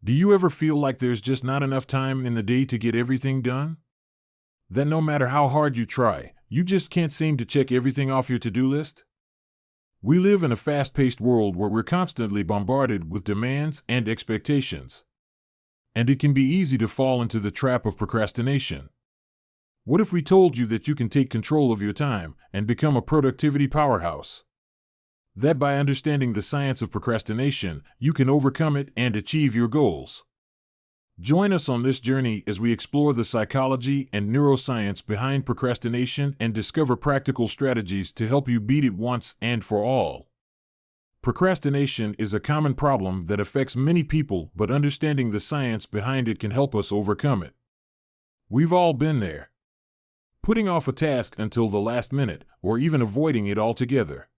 Do you ever feel like there's just not enough time in the day to get everything done? That no matter how hard you try, you just can't seem to check everything off your to-do list? We live in a fast-paced world where we're constantly bombarded with demands and expectations. And it can be easy to fall into the trap of procrastination. What if we told you that you can take control of your time and become a productivity powerhouse? That by understanding the science of procrastination, you can overcome it and achieve your goals. Join us on this journey as we explore the psychology and neuroscience behind procrastination and discover practical strategies to help you beat it once and for all. Procrastination is a common problem that affects many people, but understanding the science behind it can help us overcome it. We've all been there. Putting off a task until the last minute, or even avoiding it altogether.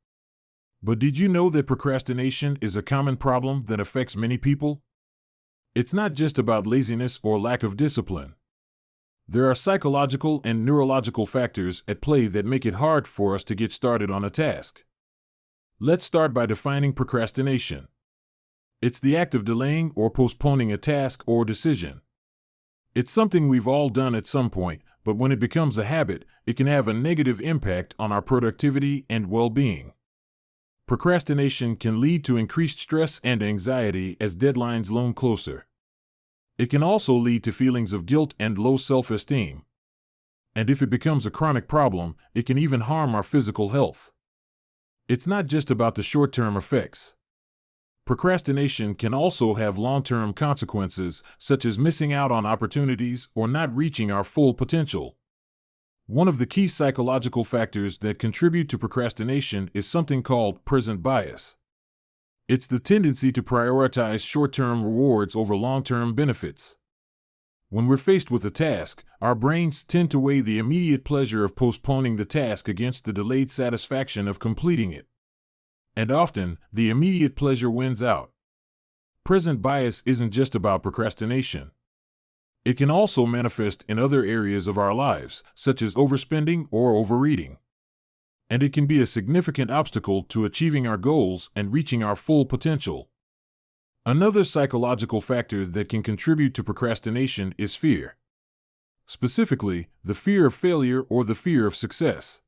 But did you know that procrastination is a common problem that affects many people? It's not just about laziness or lack of discipline. There are psychological and neurological factors at play that make it hard for us to get started on a task. Let's start by defining procrastination. It's the act of delaying or postponing a task or decision. It's something we've all done at some point, but when it becomes a habit, it can have a negative impact on our productivity and well-being. Procrastination can lead to increased stress and anxiety as deadlines loom closer. It can also lead to feelings of guilt and low self-esteem. And if it becomes a chronic problem, it can even harm our physical health. It's not just about the short-term effects. Procrastination can also have long-term consequences, such as missing out on opportunities or not reaching our full potential. One of the key psychological factors that contribute to procrastination is something called present bias. It's the tendency to prioritize short-term rewards over long-term benefits. When we're faced with a task, our brains tend to weigh the immediate pleasure of postponing the task against the delayed satisfaction of completing it. And often, the immediate pleasure wins out. Present bias isn't just about procrastination. It can also manifest in other areas of our lives, such as overspending or overeating. And it can be a significant obstacle to achieving our goals and reaching our full potential. Another psychological factor that can contribute to procrastination is fear. Specifically, the fear of failure or the fear of success.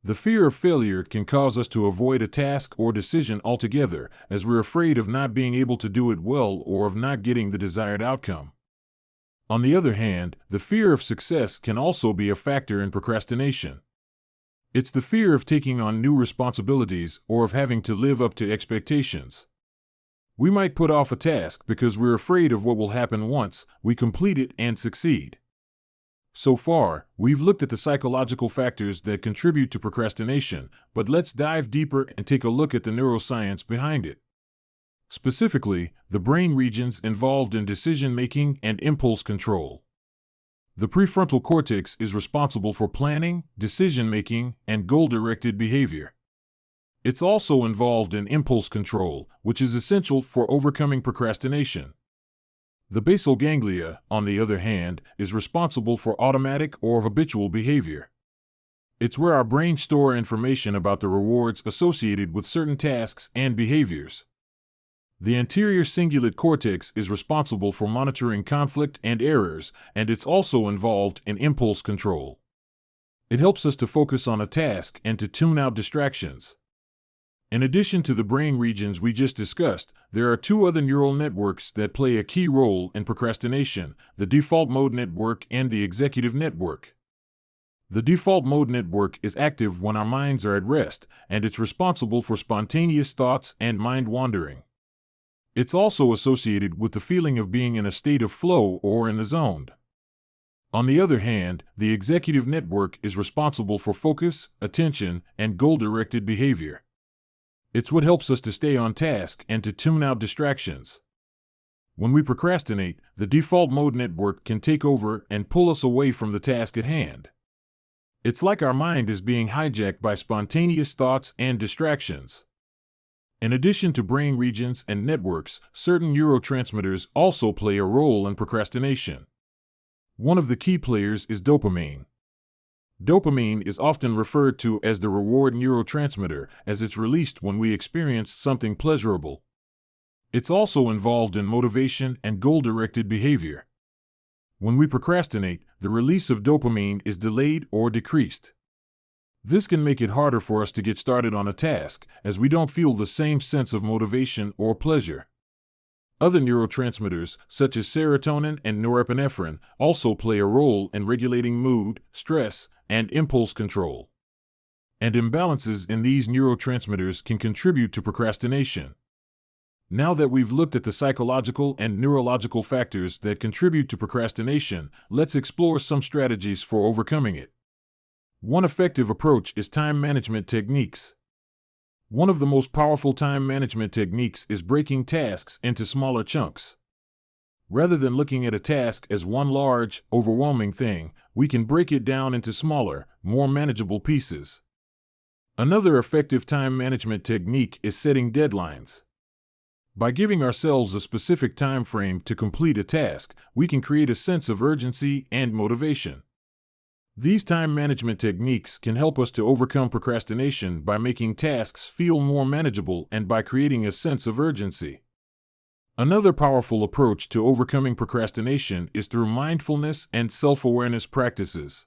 The fear of failure can cause us to avoid a task or decision altogether, as we're afraid of not being able to do it well or of not getting the desired outcome. On the other hand, the fear of success can also be a factor in procrastination. It's the fear of taking on new responsibilities or of having to live up to expectations. We might put off a task because we're afraid of what will happen once we complete it and succeed. So far, we've looked at the psychological factors that contribute to procrastination, but let's dive deeper and take a look at the neuroscience behind it. Specifically, the brain regions involved in decision-making and impulse control. The prefrontal cortex is responsible for planning, decision-making, and goal-directed behavior. It's also involved in impulse control, which is essential for overcoming procrastination. The basal ganglia, on the other hand, is responsible for automatic or habitual behavior. It's where our brains store information about the rewards associated with certain tasks and behaviors. The anterior cingulate cortex is responsible for monitoring conflict and errors, and it's also involved in impulse control. It helps us to focus on a task and to tune out distractions. In addition to the brain regions we just discussed, there are two other neural networks that play a key role in procrastination: the default mode network and the executive network. The default mode network is active when our minds are at rest, and it's responsible for spontaneous thoughts and mind wandering. It's also associated with the feeling of being in a state of flow or in the zone. On the other hand, the executive network is responsible for focus, attention, and goal-directed behavior. It's what helps us to stay on task and to tune out distractions. When we procrastinate, the default mode network can take over and pull us away from the task at hand. It's like our mind is being hijacked by spontaneous thoughts and distractions. In addition to brain regions and networks, certain neurotransmitters also play a role in procrastination. One of the key players is dopamine. Dopamine is often referred to as the reward neurotransmitter, as it's released when we experience something pleasurable. It's also involved in motivation and goal-directed behavior. When we procrastinate, the release of dopamine is delayed or decreased. This can make it harder for us to get started on a task, as we don't feel the same sense of motivation or pleasure. Other neurotransmitters, such as serotonin and norepinephrine, also play a role in regulating mood, stress, and impulse control. And imbalances in these neurotransmitters can contribute to procrastination. Now that we've looked at the psychological and neurological factors that contribute to procrastination, let's explore some strategies for overcoming it. One effective approach is time management techniques. One of the most powerful time management techniques is breaking tasks into smaller chunks. Rather than looking at a task as one large, overwhelming thing, we can break it down into smaller, more manageable pieces. Another effective time management technique is setting deadlines. By giving ourselves a specific time frame to complete a task, we can create a sense of urgency and motivation. These time management techniques can help us to overcome procrastination by making tasks feel more manageable and by creating a sense of urgency. Another powerful approach to overcoming procrastination is through mindfulness and self-awareness practices.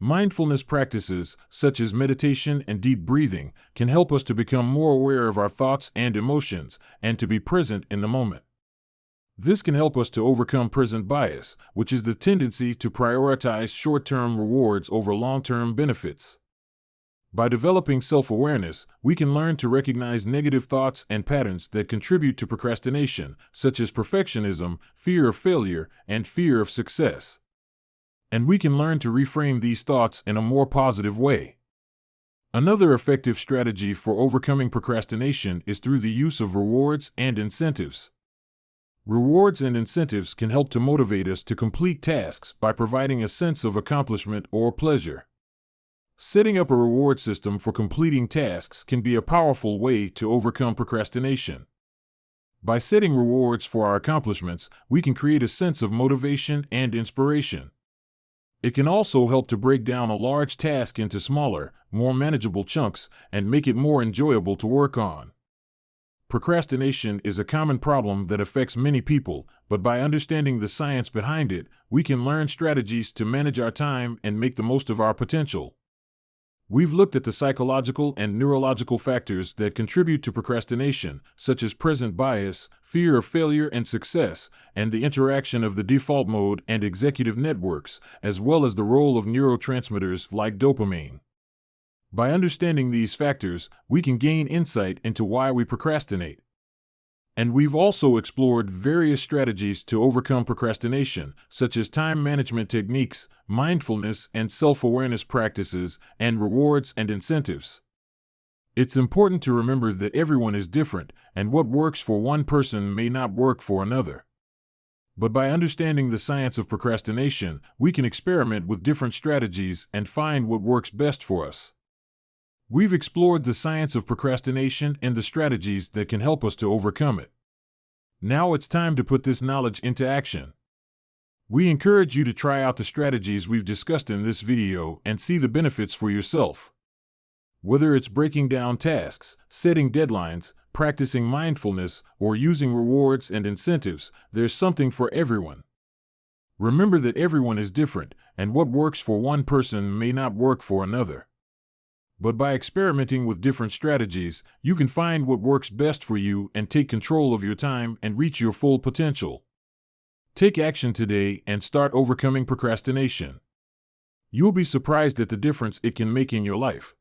Mindfulness practices, such as meditation and deep breathing, can help us to become more aware of our thoughts and emotions, and to be present in the moment. This can help us to overcome present bias, which is the tendency to prioritize short-term rewards over long-term benefits. By developing self-awareness, we can learn to recognize negative thoughts and patterns that contribute to procrastination, such as perfectionism, fear of failure, and fear of success. And we can learn to reframe these thoughts in a more positive way. Another effective strategy for overcoming procrastination is through the use of rewards and incentives. Rewards and incentives can help to motivate us to complete tasks by providing a sense of accomplishment or pleasure. Setting up a reward system for completing tasks can be a powerful way to overcome procrastination. By setting rewards for our accomplishments, we can create a sense of motivation and inspiration. It can also help to break down a large task into smaller, more manageable chunks and make it more enjoyable to work on. Procrastination is a common problem that affects many people, but by understanding the science behind it, we can learn strategies to manage our time and make the most of our potential. We've looked at the psychological and neurological factors that contribute to procrastination, such as present bias, fear of failure and success, and the interaction of the default mode and executive networks, as well as the role of neurotransmitters like dopamine. By understanding these factors, we can gain insight into why we procrastinate. And we've also explored various strategies to overcome procrastination, such as time management techniques, mindfulness and self-awareness practices, and rewards and incentives. It's important to remember that everyone is different, and what works for one person may not work for another. But by understanding the science of procrastination, we can experiment with different strategies and find what works best for us. We've explored the science of procrastination and the strategies that can help us to overcome it. Now it's time to put this knowledge into action. We encourage you to try out the strategies we've discussed in this video and see the benefits for yourself. Whether it's breaking down tasks, setting deadlines, practicing mindfulness, or using rewards and incentives, there's something for everyone. Remember that everyone is different, and what works for one person may not work for another. But by experimenting with different strategies, you can find what works best for you and take control of your time and reach your full potential. Take action today and start overcoming procrastination. You'll be surprised at the difference it can make in your life.